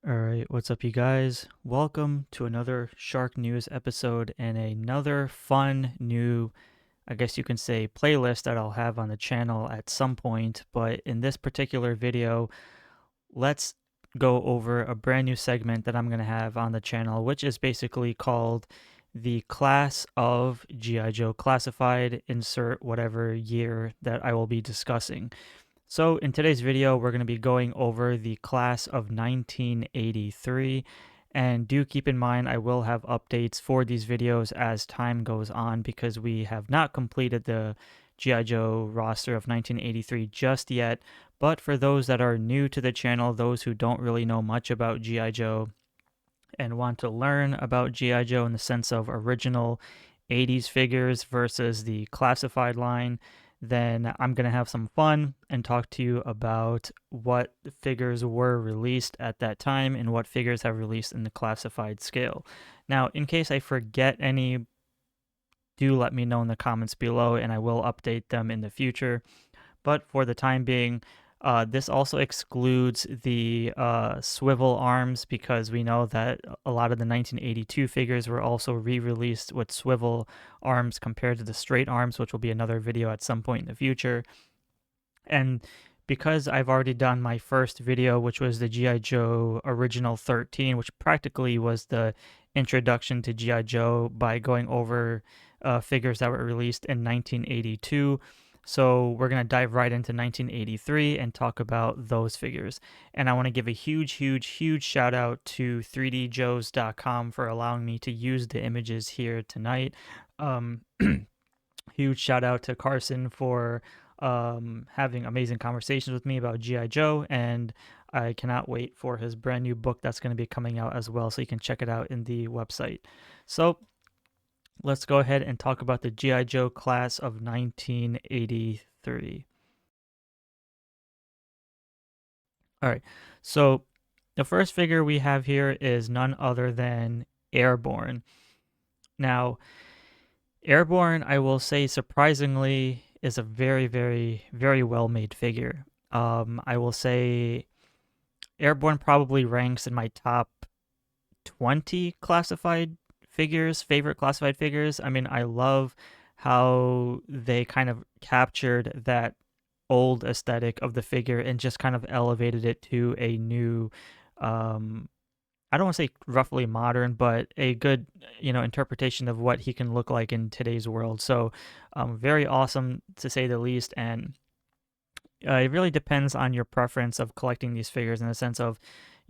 Alright, what's up, you guys? Welcome to another SHARKNEWZ episode and another fun new, I guess you can say, playlist that I'll have on the channel at some point. But in this particular video, let's go over a brand new segment that I'm going to have on the channel, which is basically called the class of GIJOE Classified, insert whatever year that I will be discussing. So in today's video, we're going to be going over the class of 1983, and do keep in mind I will have updates for these videos as time goes on because we have not completed the G.I. Joe roster of 1983 just yet. But for those that are new to the channel, those who don't really know much about G.I. Joe and want to learn about G.I. Joe in the sense of original 80s figures versus the classified line, then I'm going to have some fun and talk to you about what figures were released at that time and what figures have released in the classified scale. Now, in case I forget any, do let me know in the comments below and I will update them in the future. But for the time being, this also excludes the swivel arms because we know that a lot of the 1982 figures were also re-released with swivel arms compared to the straight arms, which will be another video at some point in the future. And because I've already done my first video, which was the G.I. Joe Original 13, which practically was the introduction to G.I. Joe by going over figures that were released in 1982. So we're going to dive right into 1983 and talk about those figures. And I want to give a huge shout out to 3djoes.com for allowing me to use the images here tonight. Huge shout out to Carson for having amazing conversations with me about G.I. Joe, and I cannot wait for his brand new book that's going to be coming out as well, so you can check it out in the website. So let's go ahead and talk about the G.I. Joe class of 1983. All right, so the first figure we have here is none other than Airborne. Now, Airborne, I will say, surprisingly, is a very well made figure. I will say Airborne probably ranks in my top 20 classified figures, favorite classified figures. I mean, I love how they kind of captured that old aesthetic of the figure and just kind of elevated it to a new, I don't want to say roughly modern, but a good, interpretation of what he can look like in today's world. So, very awesome to say the least. And it really depends on your preference of collecting these figures in the sense of,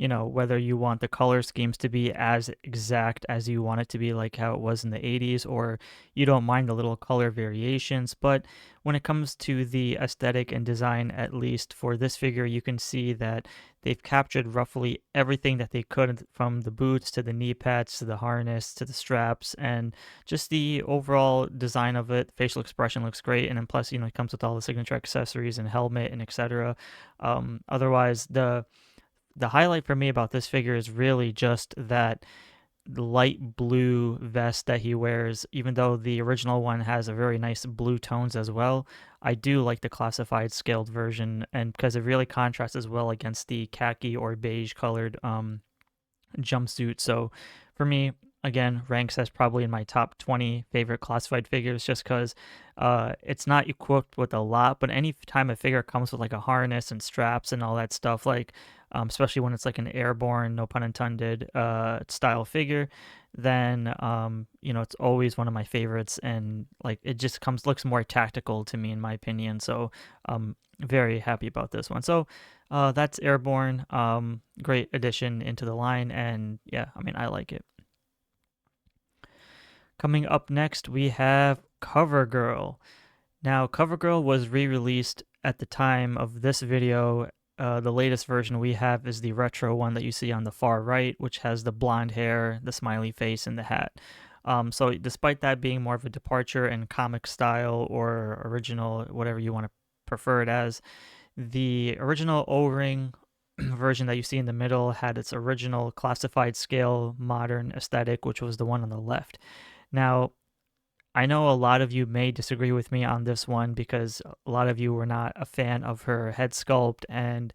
whether you want the color schemes to be as exact as you want it to be, like how it was in the 80s, or you don't mind the little color variations. But when it comes to the aesthetic and design, at least for this figure, you can see that they've captured roughly everything that they could, from the boots to the knee pads to the harness to the straps, and just the overall design of it. Facial expression looks great, and then plus, it comes with all the signature accessories and helmet and etc. Otherwise, the highlight for me about this figure is really just that light blue vest that he wears. Even though the original one has a very nice blue tones as well, I do like the classified scaled version, and because it really contrasts as well against the khaki or beige colored jumpsuit. So for me, again, ranks as probably in my top 20 favorite classified figures, just because it's not equipped with a lot, but any time a figure comes with like a harness and straps and all that stuff, like especially when it's like an Airborne, no pun intended, style figure, then it's always one of my favorites, and like it just looks more tactical to me in my opinion. So very happy about this one. So that's Airborne. Great addition into the line, and yeah, I mean, I like it. Coming up next, we have CoverGirl. Now, CoverGirl was re-released at the time of this video. The latest version we have is the retro one that you see on the far right, which has the blonde hair, the smiley face, and the hat. So despite that being more of a departure in comic style or original, whatever you want to prefer it as, the original O-ring version that you see in the middle had its original classified scale modern aesthetic, which was the one on the left. Now, I know a lot of you may disagree with me on this one because a lot of you were not a fan of her head sculpt, and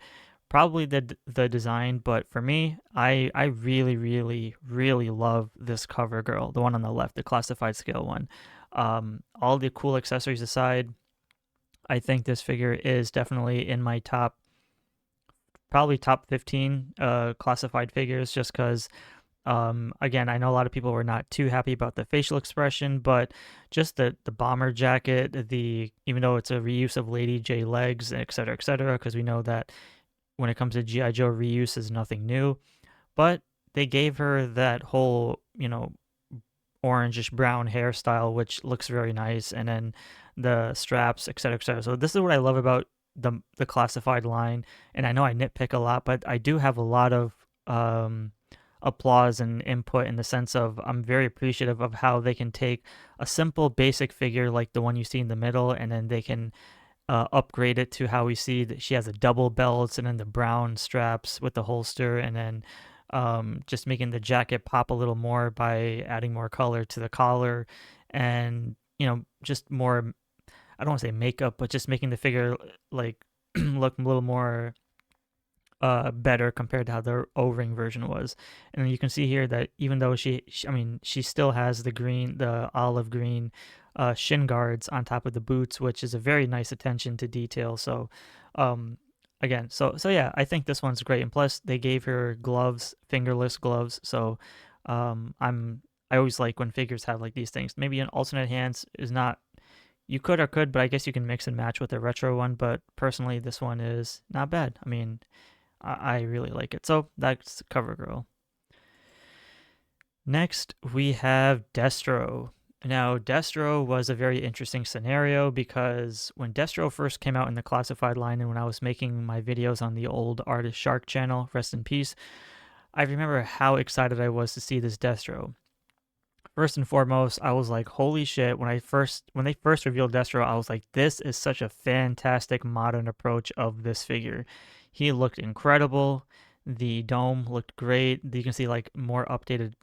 probably the design, but for me, I really really love this cover girl, the one on the left, the classified scale one. All the cool accessories aside, I think this figure is definitely in my top, probably top 15 classified figures, just because again, I know a lot of people were not too happy about the facial expression, but just the bomber jacket, the even though it's a reuse of Lady J legs, et cetera, because we know that when it comes to GI Joe, reuse is nothing new. But they gave her that whole, orangish brown hairstyle, which looks very nice, and then the straps, et cetera, et cetera. So this is what I love about the classified line. And I know I nitpick a lot, but I do have a lot of applause and input, in the sense of I'm very appreciative of how they can take a simple basic figure like the one you see in the middle, and then they can upgrade it to how we see that she has a double belt and then the brown straps with the holster, and then just making the jacket pop a little more by adding more color to the collar, and just more, I don't want to say makeup, but just making the figure like look a little more better compared to how the O-ring version was. And then you can see here that even though I mean, she still has the olive green shin guards on top of the boots, which is a very nice attention to detail. So, again, so yeah, I think this one's great. And plus, they gave her gloves, fingerless gloves. So, I always like when figures have like these things. Maybe an alternate hands is not. You could or could, but I guess you can mix and match with the retro one. But personally, this one is not bad. I mean, I really like it. So that's CoverGirl. Next, we have Destro. Now, Destro was a very interesting scenario because when Destro first came out in the classified line, and when I was making my videos on the old Artist Shark channel, rest in peace, I remember how excited I was to see this Destro. First and foremost, I was like, holy shit, when they first revealed Destro, I was like, this is such a fantastic modern approach of this figure. He looked incredible. The dome looked great. You can see like more updated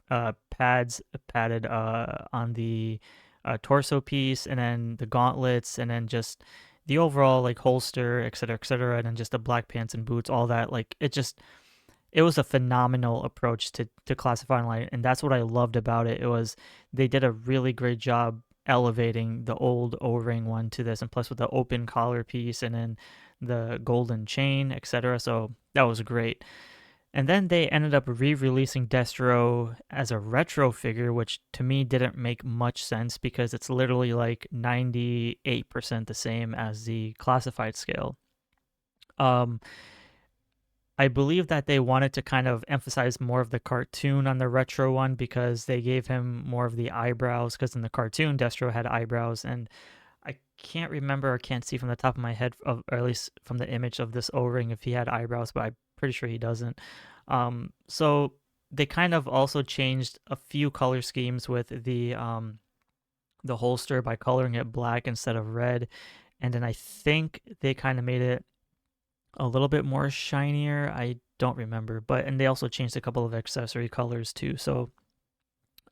padded on the torso piece, and then the gauntlets, and then just the overall like holster, et cetera, and then just the black pants and boots, all that. Like it was a phenomenal approach to classifying light, and that's what I loved about it. It was they did a really great job elevating the old O-ring one to this, and plus with the open collar piece and then the golden chain, etc. So that was great. And then they ended up re-releasing Destro as a retro figure, which to me didn't make much sense because it's literally like 98% the same as the classified scale. I believe that they wanted to kind of emphasize more of the cartoon on the retro one because they gave him more of the eyebrows, because in the cartoon Destro had eyebrows, and I can't remember or can't see from the top of my head, or at least from the image of this O-ring, if he had eyebrows, but I'm pretty sure he doesn't. So they kind of also changed a few color schemes with the holster by coloring it black instead of red, and then I think they kind of made it a little bit more shinier. I don't remember, and they also changed a couple of accessory colors too. So,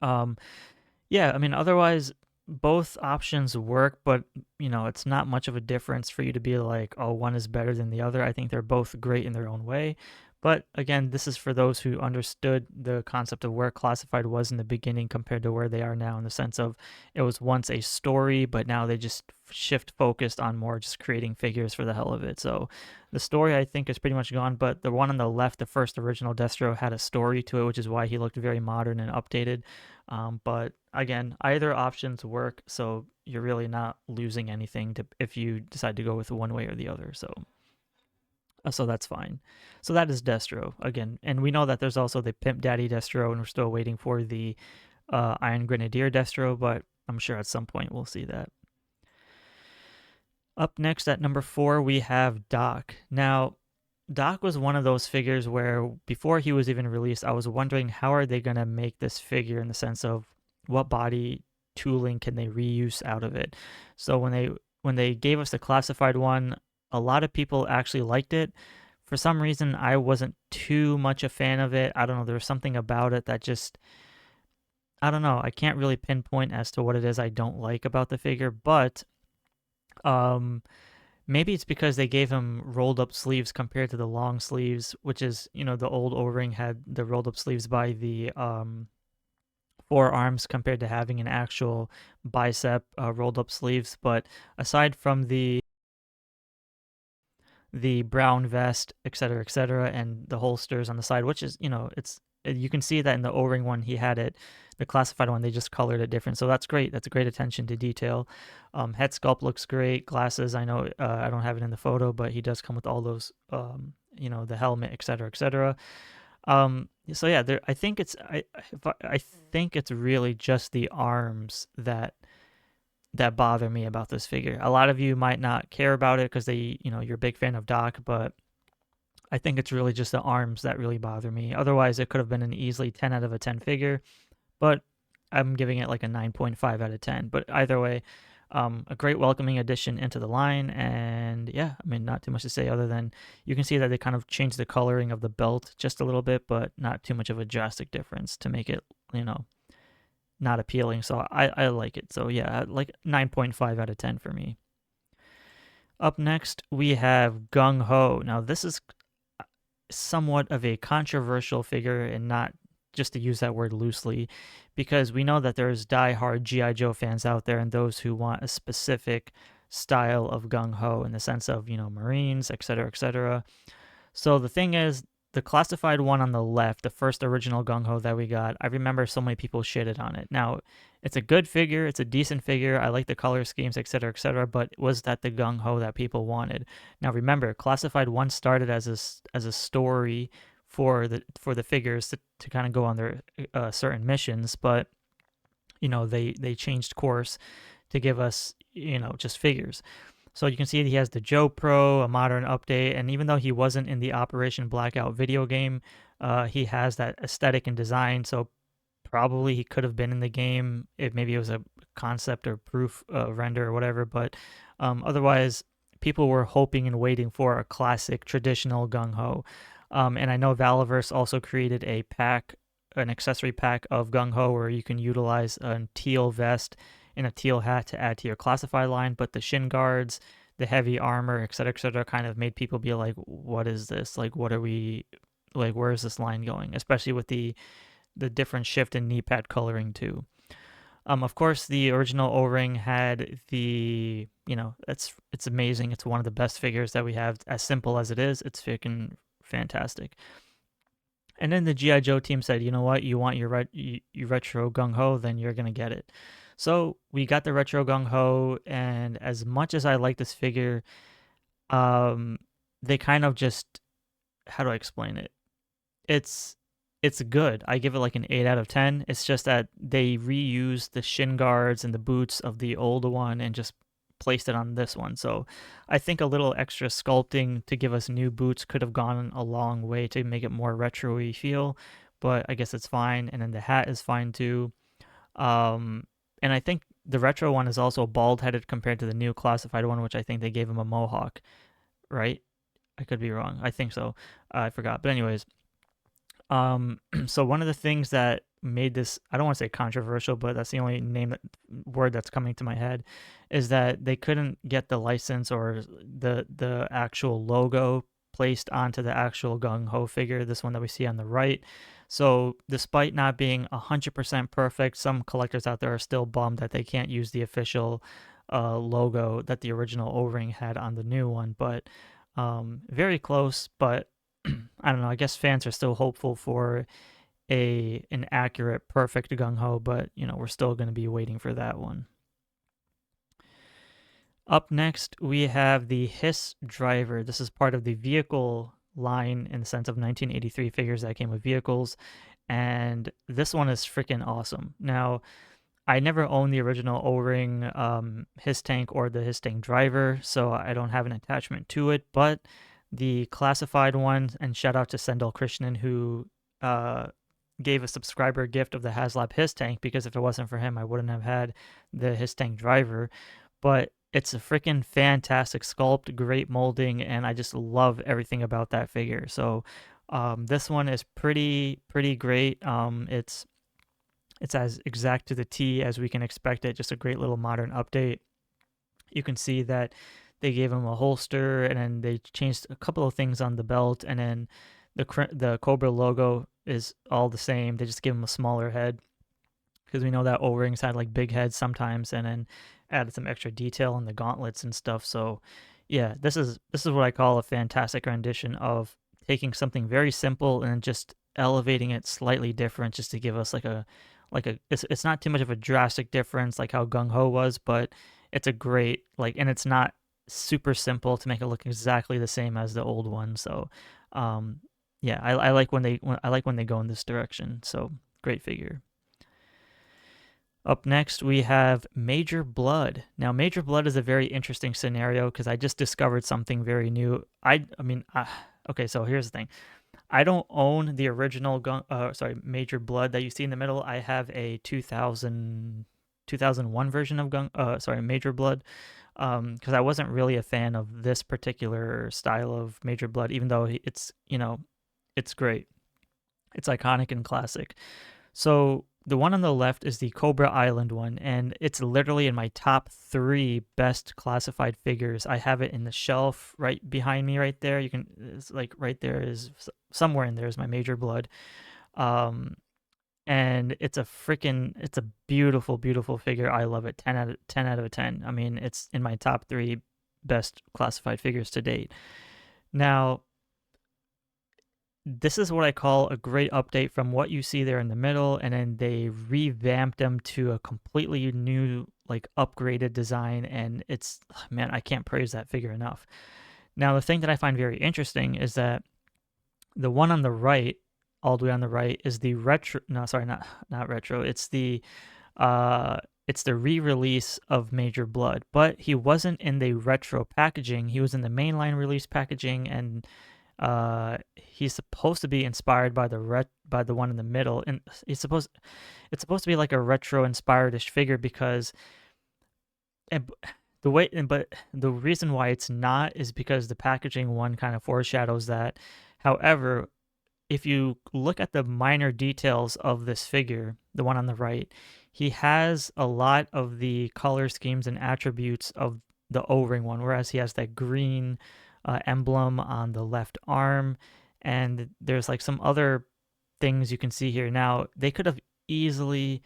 yeah, I mean, otherwise both options work, but it's not much of a difference for you to be like, oh, one is better than the other. I think they're both great in their own way. But again, this is for those who understood the concept of where classified was in the beginning compared to where they are now, in the sense of it was once a story, but now they just shift focused on more just creating figures for the hell of it. So the story, I think, is pretty much gone, but the one on the left, the first original Destro, had a story to it, which is why he looked very modern and updated. But again, either options work, so you're really not losing anything if you decide to go with one way or the other. So that's fine. So that is Destro again, and we know that there's also the Pimp Daddy Destro, and we're still waiting for the Iron Grenadier Destro, but I'm sure at some point we'll see that. Up next at number 4, we have Doc. Now, Doc was one of those figures where before he was even released, I was wondering how are they going to make this figure, in the sense of what body tooling can they reuse out of it. So when they gave us the classified one, a lot of people actually liked it. For some reason, I wasn't too much a fan of it. I don't know, there was something about it that just, I don't know, I can't really pinpoint as to what it is I don't like about the figure, but maybe it's because they gave him rolled up sleeves compared to the long sleeves, which is, the old O-ring had the rolled up sleeves by the forearms compared to having an actual bicep rolled up sleeves. But aside from the brown vest, et cetera, and the holsters on the side, which is, you can see that in the O-ring one he had it, the classified one they just colored it different, so that's great. That's a great attention to detail. Head sculpt looks great. Glasses, I know I don't have it in the photo, but he does come with all those, the helmet, et cetera. So yeah, I think I think it's really just the arms that bother me about this figure. A lot of you might not care about it because you're a big fan of Doc, but I think it's really just the arms that really bother me. Otherwise, it could have been an easily 10 out of a 10 figure, but I'm giving it like a 9.5 out of 10. But either way, a great welcoming addition into the line. And yeah, I mean, not too much to say other than you can see that they kind of changed the coloring of the belt just a little bit, but not too much of a drastic difference to make it, not appealing. So I like it. So yeah, like 9.5 out of 10 for me. Up next, we have Gung Ho. Now, this is somewhat of a controversial figure, and not just to use that word loosely, because we know that there's diehard G.I. Joe fans out there and those who want a specific style of Gung Ho in the sense of, Marines, et cetera, et cetera. So the thing is, the classified one on the left, the first original Gung Ho that we got, I remember so many people shitted on it. Now, it's a good figure, it's a decent figure, I like the color schemes, et cetera, but was that the Gung Ho that people wanted? Now remember, classified one started as a story for the figures to kind of go on their certain missions, but they changed course to give us just figures. So you can see he has the Joe Pro, a modern update, and even though he wasn't in the Operation Blackout video game, he has that aesthetic and design, so probably he could have been in the game if maybe it was a concept or proof render or whatever, but otherwise, people were hoping and waiting for a classic traditional Gung Ho. And I know Valaverse also created an accessory pack of Gung Ho where you can utilize a teal vest and a teal hat to add to your classified line, but the shin guards, the heavy armor, et cetera, kind of made people be like, what is this? Like, what are we, like, where is this line going? Especially with the different shift in knee pad coloring too. Of course, the original O-ring had it's amazing. It's one of the best figures that we have. As simple as it is, it's freaking fantastic. And then the G.I. Joe team said, you know what, you want your retro Gung Ho, then you're going to get it. So we got the retro Gung Ho, and as much as I like this figure, they kind of just, how do I explain it? It's good. I give it like an 8 out of 10. It's just that they reused the shin guards and the boots of the old one and just placed it on this one. So I think a little extra sculpting to give us new boots could have gone a long way to make it more retro-y feel, but I guess it's fine. And then the hat is fine too. And I think the retro one is also bald-headed compared to the new classified one, which I think they gave him a mohawk, right? I could be wrong. I think so. I forgot. But anyways, so one of the things that made this, I don't want to say controversial, but that's the only word that's coming to my head, is that they couldn't get the license or the actual logo placed onto the actual Gung Ho figure, this one that we see on the right. So despite not being 100% perfect, some collectors out there are still bummed that they can't use the official logo that the original O-ring had on the new one, but very close. But I don't know, I guess fans are still hopeful for an accurate, perfect Gung Ho, but we're still going to be waiting for that one. Up next, we have the Hiss Driver. This is part of the vehicle line in the sense of 1983 figures that came with vehicles, and this one is freaking awesome. Now, I never owned the original O-ring Hisstank or the Hisstank Driver, so I don't have an attachment to it, but the classified one, and shout out to Sendel Krishnan, who gave a subscriber gift of the Haslab Hisstank, because if it wasn't for him, I wouldn't have had the Hisstank Driver. But it's a freaking fantastic sculpt, great molding, and I just love everything about that figure. So this one is pretty great. It's as exact to the T as we can expect it. Just a great little modern update. You can see that they gave him a holster, and then they changed a couple of things on the belt, and then the Cobra logo is all the same. They just give him a smaller head because we know that O-rings had like big heads sometimes, and then added some extra detail on the gauntlets and stuff. So yeah, this is what I call a fantastic rendition of taking something very simple and just elevating it slightly different, just to give us it's not too much of a drastic difference like how Gung Ho was, but it's a great, like, and it's not super simple to make it look exactly the same as the old one. So yeah, I like I like when they go in this direction. So great figure. Up next, we have Major Blood. Now, Major Blood is a very interesting scenario because I just discovered something very new. Okay, so here's the thing. I don't own the original Major Blood that you see in the middle. I have a 2001 version of Major Blood, because I wasn't really a fan of this particular style of Major Blood, even though it's great. It's iconic and classic. So the one on the left is the Cobra Island one, and it's literally in my top 3 best classified figures. I have it in the shelf right behind me right there. It's like right there is somewhere in there is my Major Blood. And it's a beautiful, beautiful figure. I love it. 10 out of 10. I mean, it's in my top 3 best classified figures to date. Now, this is what I call a great update from what you see there in the middle, and then they revamped them to a completely new, like, upgraded design, and man, I can't praise that figure enough. Now, the thing that I find very interesting is that the one on the right, all the way on the right, is the retro. No, sorry, not retro. It's the re-release of Major Blood, but he wasn't in the retro packaging. He was in the mainline release packaging, and he's supposed to be inspired by the one in the middle, and it's supposed to be like a retro inspired-ish figure because but the reason why it's not is because the packaging one kind of foreshadows that. However, if you look at the minor details of this figure, the one on the right, he has a lot of the color schemes and attributes of the O-ring one, whereas he has that green emblem on the left arm, and there's like some other things you can see here. Now, they could have easily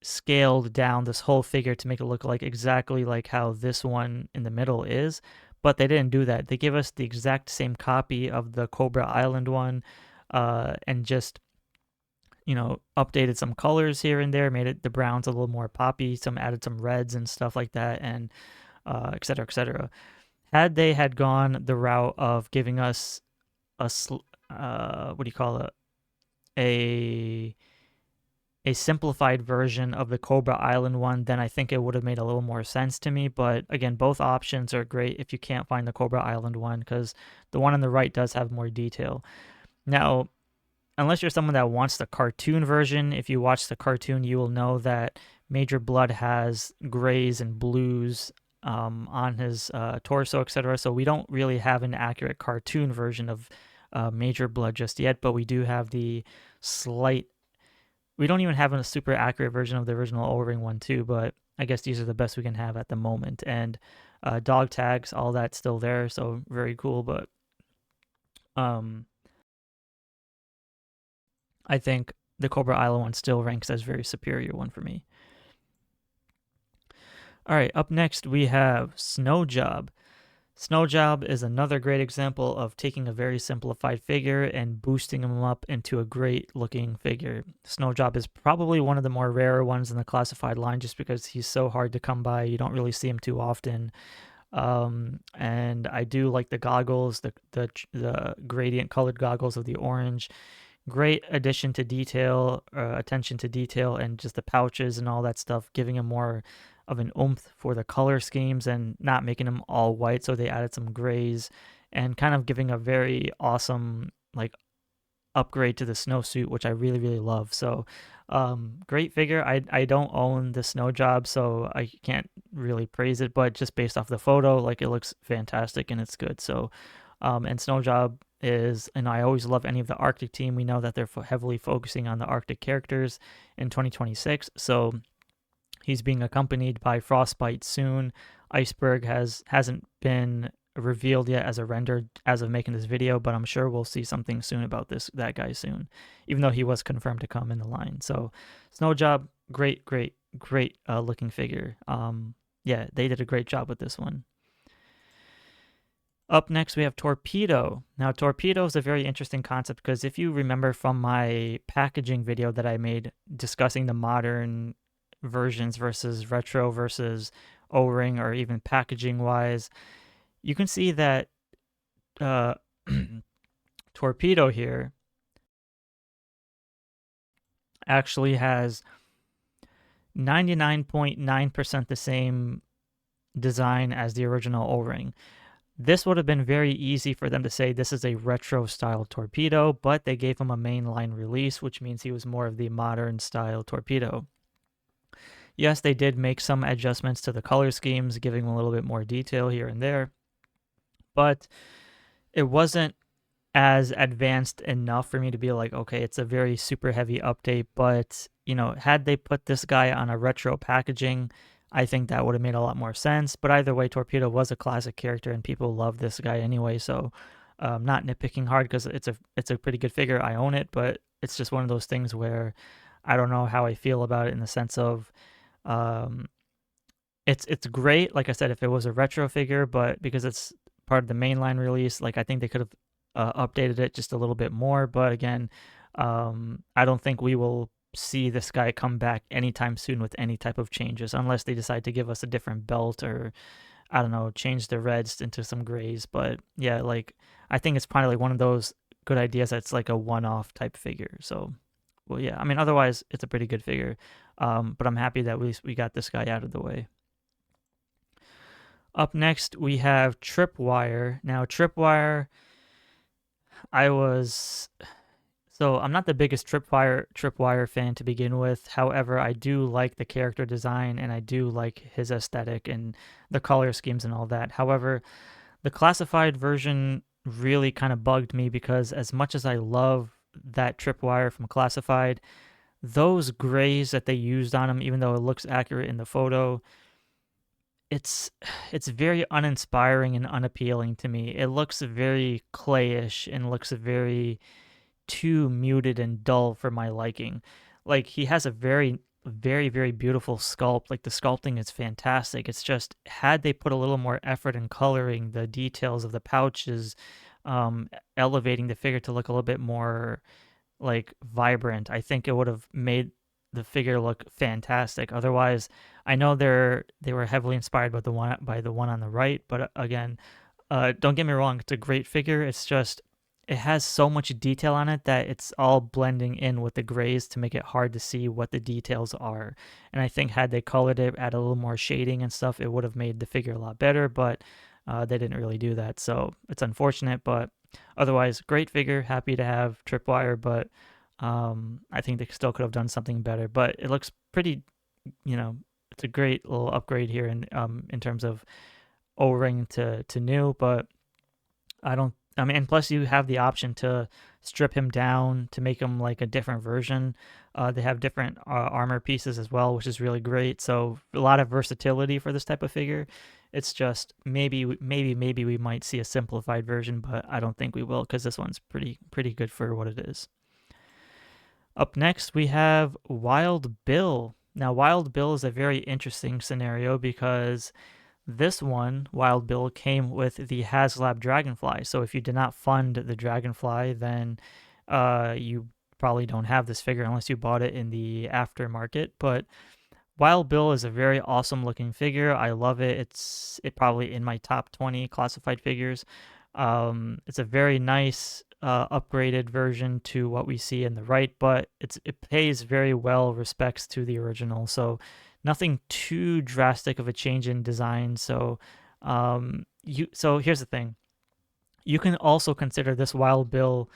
scaled down this whole figure to make it look like exactly like how this one in the middle is, but they didn't do that. They gave us the exact same copy of the Cobra Island one, and just updated some colors here and there, made it the browns a little more poppy, added some reds and stuff like that, and et cetera, et cetera. Had they had gone the route of giving us a simplified version of the Cobra Island one, then I think it would have made a little more sense to me. But again, both options are great if you can't find the Cobra Island one, because the one on the right does have more detail. Now, unless you're someone that wants the cartoon version, if you watch the cartoon, you will know that Major Blood has grays and blues on his torso, etc. So we don't really have an accurate cartoon version of Major Blood just yet, but we do have we don't even have a super accurate version of the original O-ring one too, but I guess these are the best we can have at the moment. And dog tags, all that's still there, so very cool. But I think the Cobra Island one still ranks as very superior one for me. All right, up next we have Snow Job. Snow Job is another great example of taking a very simplified figure and boosting him up into a great looking figure. Snow Job is probably one of the more rarer ones in the classified line just because he's so hard to come by. You don't really see him too often. And I do like the goggles, the gradient colored goggles of the orange. Great addition to detail, attention to detail, and just the pouches and all that stuff, giving him more of an oomph for the color schemes and not making them all white. So they added some grays and kind of giving a very awesome like upgrade to the snowsuit, which I really, really love. So great figure. I don't own the Snow Job, so I can't really praise it, but just based off the photo, like, it looks fantastic and it's good. So and Snow Job is, and I always love any of the Arctic team. We know that they're heavily focusing on the Arctic characters in 2026. So He's being accompanied by Frostbite soon. Iceberg hasn't been revealed yet as a render as of making this video, but I'm sure we'll see something soon about that guy soon, even though he was confirmed to come in the line. So Snowjob, great looking figure. Yeah, they did a great job with this one. Up next, we have Torpedo. Now, Torpedo is a very interesting concept because if you remember from my packaging video that I made discussing the modern versions versus retro versus O-ring or even packaging wise, you can see that Torpedo here actually has 99.9% the same design as the original O-ring. This would have been very easy for them to say this is a retro style torpedo, but they gave him a mainline release, which means he was more of the modern style torpedo. Yes, they did make some adjustments to the color schemes, giving him a little bit more detail here and there, but it wasn't as advanced enough for me to be like, okay, it's a very super heavy update. But, you know, had they put this guy on a retro packaging, I think that would have made a lot more sense. But either way, Torpedo was a classic character and people love this guy anyway. So not nitpicking hard because it's a pretty good figure. I own it, but it's just one of those things where I don't know how I feel about it in the sense of it's great. Like I said, if it was a retro figure, but because it's part of the mainline release, like I think they could have updated it just a little bit more. But again, I don't think we will see this guy come back anytime soon with any type of changes unless they decide to give us a different belt or I don't know, change the reds into some grays. But yeah, like I think it's probably like one of those good ideas that's like a one-off type figure. So well, yeah, I mean, otherwise it's a pretty good figure. But I'm happy that we got this guy out of the way. Up next, we have Tripwire. Now, Tripwire, I'm not the biggest Tripwire fan to begin with. However, I do like the character design and I do like his aesthetic and the color schemes and all that. However, the classified version really kind of bugged me because as much as I love that Tripwire from classified, those grays that they used on him, even though it looks accurate in the photo, it's very uninspiring and unappealing to me. It looks very clayish and looks very too muted and dull for my liking. Like he has a very beautiful sculpt. Like the sculpting is fantastic. It's just had they put a little more effort in coloring the details of the pouches, elevating the figure to look a little bit more like vibrant, I think it would have made the figure look fantastic. Otherwise, I know they were heavily inspired by the one on the right, but again, don't get me wrong, it's a great figure. It's just it has so much detail on it that it's all blending in with the grays to make it hard to see what the details are. And I think had they colored it, add a little more shading and stuff, it would have made the figure a lot better, but they didn't really do that. So it's unfortunate, but otherwise, great figure. Happy to have Tripwire, but I think they still could have done something better. But it looks pretty, it's a great little upgrade here in terms of O-ring to new, but and plus you have the option to strip him down to make him like a different version. They have different armor pieces as well, which is really great. So a lot of versatility for this type of figure. It's just maybe we might see a simplified version, but I don't think we will because this one's pretty good for what it is. Up next, we have Wild Bill. Now, Wild Bill is a very interesting scenario because this one, Wild Bill, came with the Haslab Dragonfly. So if you did not fund the Dragonfly, then you probably don't have this figure unless you bought it in the aftermarket. But Wild Bill is a very awesome looking figure. I love it. It's probably in my top 20 classified figures. It's a very nice upgraded version to what we see in the right, but it pays very well respects to the original. So nothing too drastic of a change in design. So here's the thing. You can also consider this Wild Bill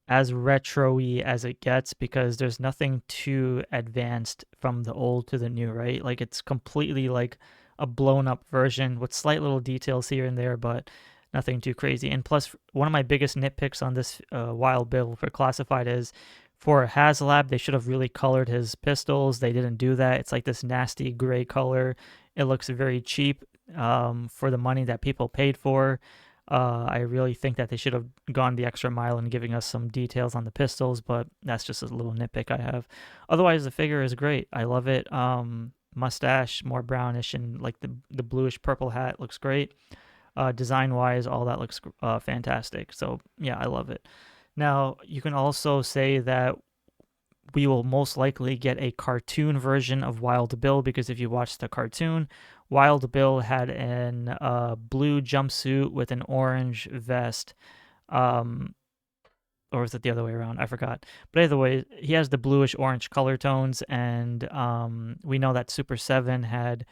as retro-y as it gets because there's nothing too advanced from the old to the new, right? Like it's completely like a blown up version with slight little details here and there, but nothing too crazy. And plus, one of my biggest nitpicks on this Wild Bill for classified is For Haslab, they should have really colored his pistols. They didn't do that. It's like this nasty gray color. It looks very cheap for the money that people paid for. I really think that they should have gone the extra mile in giving us some details on the pistols, but that's just a little nitpick I have. Otherwise, the figure is great. I love it. Mustache, more brownish, and like the bluish purple hat looks great. Design-wise, all that looks fantastic. So yeah, I love it. Now, you can also say that we will most likely get a cartoon version of Wild Bill, because if you watch the cartoon, Wild Bill had an blue jumpsuit with an orange vest. Or is it the other way around? I forgot. But either way, he has the bluish orange color tones, and we know that Super 7 had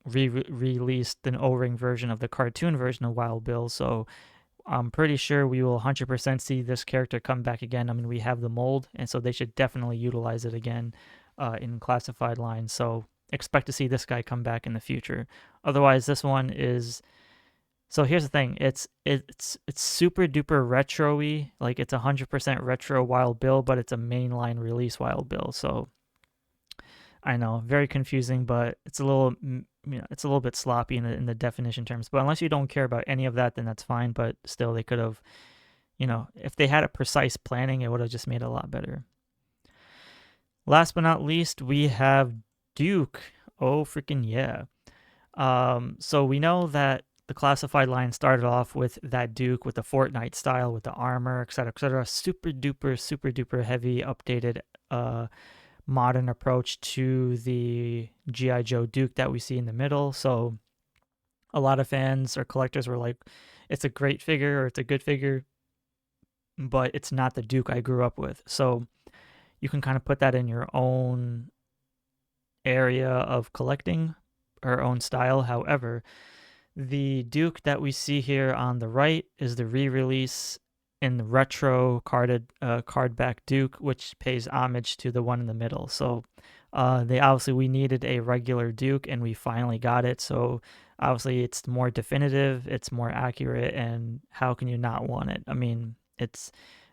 released an O-ring version of the cartoon version of Wild Bill, so I'm pretty sure we will 100% see this character come back again. I mean, we have the mold, and so they should definitely utilize it again in classified lines. So expect to see this guy come back in the future. Otherwise, this one is. So here's the thing: it's super duper retro-y, like it's 100% retro Wild Bill, but it's a mainline release Wild Bill. So I know, very confusing, but it's a little it's a little bit sloppy in the definition terms. But unless you don't care about any of that, then that's fine. But still, they could have, if they had a precise planning, it would have just made it a lot better. Last but not least, we have Duke. Oh, freaking yeah. So we know that the classified line started off with that Duke with the Fortnite style, with the armor, etc., etc. Super duper heavy, updated, modern approach to the G.I. Joe Duke that we see in the middle. So a lot of fans or collectors were like, it's a great figure, or it's a good figure, but it's not the Duke I grew up with. So you can kind of put that in your own area of collecting or own style. However, the Duke that we see here on the right is the re-release in the retro card back Duke, which pays homage to the one in the middle. So we needed a regular Duke, and we finally got it. So obviously it's more definitive, it's more accurate, and how can you not want it? I mean, it's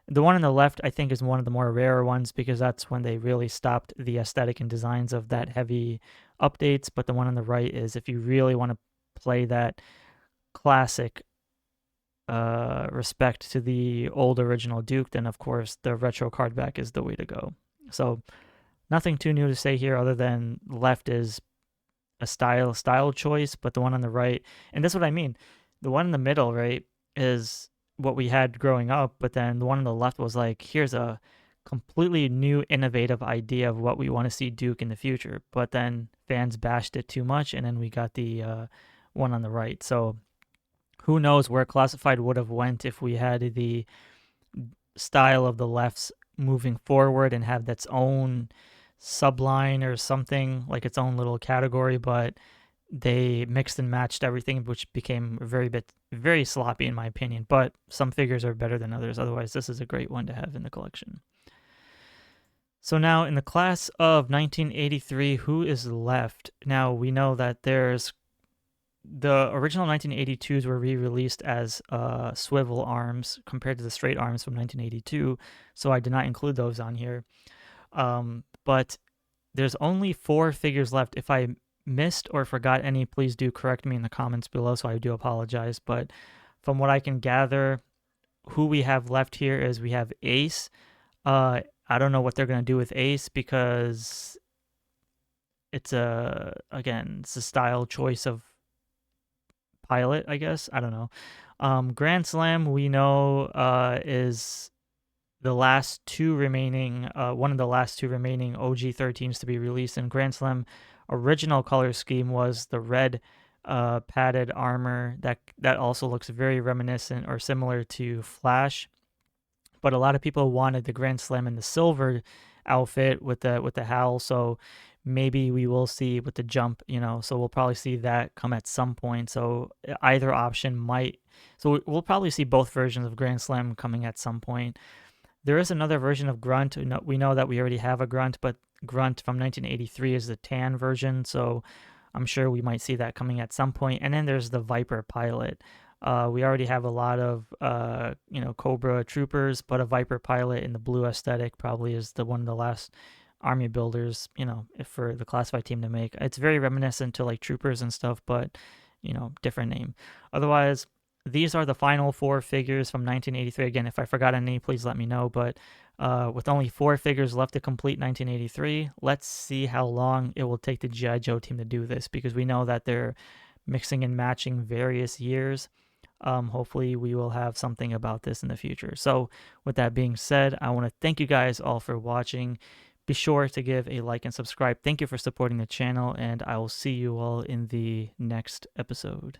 the one on the left, I think, is one of the more rare ones, because that's when they really stopped the aesthetic and designs of that heavy updates. But the one on the right is, if you really want to play that classic respect to the old original Duke, then of course the retro card back is the way to go. So nothing too new to say here, other than left is a style choice, but the one on the right, and that's what I mean, the one in the middle, right, is what we had growing up, but then the one on the left was like, here's a completely new, innovative idea of what we want to see Duke in the future. But then fans bashed it too much, and then we got the one on the right. So who knows where classified would have went if we had the style of the lefts moving forward and have its own subline or something, like its own little category. But they mixed and matched everything, which became very sloppy in my opinion. But some figures are better than others. Otherwise, this is a great one to have in the collection. So now in the class of 1983, who is left? Now we know that there's the original 1982s were re-released as swivel arms compared to the straight arms from 1982, so I did not include those on here. But there's only 4 figures left. If I missed or forgot any, please do correct me in the comments below, so I do apologize. But from what I can gather, who we have left here is we have Ace. I don't know what they're going to do with Ace, because it's a style choice of pilot, I guess. I don't know. Grand Slam, we know, is the last 2 remaining, one of the last 2 remaining OG 13s to be released. And Grand Slam original color scheme was the red padded armor that also looks very reminiscent or similar to Flash. But a lot of people wanted the Grand Slam in the silver outfit with the howl, so maybe we will see with the jump, so we'll probably see that come at some point. So either option might, so we'll probably see both versions of Grand Slam coming at some point. There is another version of Grunt. We know that we already have a Grunt, but Grunt from 1983 is the tan version, so I'm sure we might see that coming at some point. And then there's the Viper pilot. We already have a lot of Cobra troopers, but a Viper pilot in the blue aesthetic probably is the one of the last army builders, for the classified team to make. It's very reminiscent to like troopers and stuff, but different name. Otherwise, these are the final 4 figures from 1983. Again, if I forgot any, please let me know. But with only 4 figures left to complete 1983, let's see how long it will take the G.I. Joe team to do this, because we know that they're mixing and matching various years. Hopefully we will have something about this in the future. So with that being said, I want to thank you guys all for watching. Be sure to give a like and subscribe. Thank you for supporting the channel, and I will see you all in the next episode.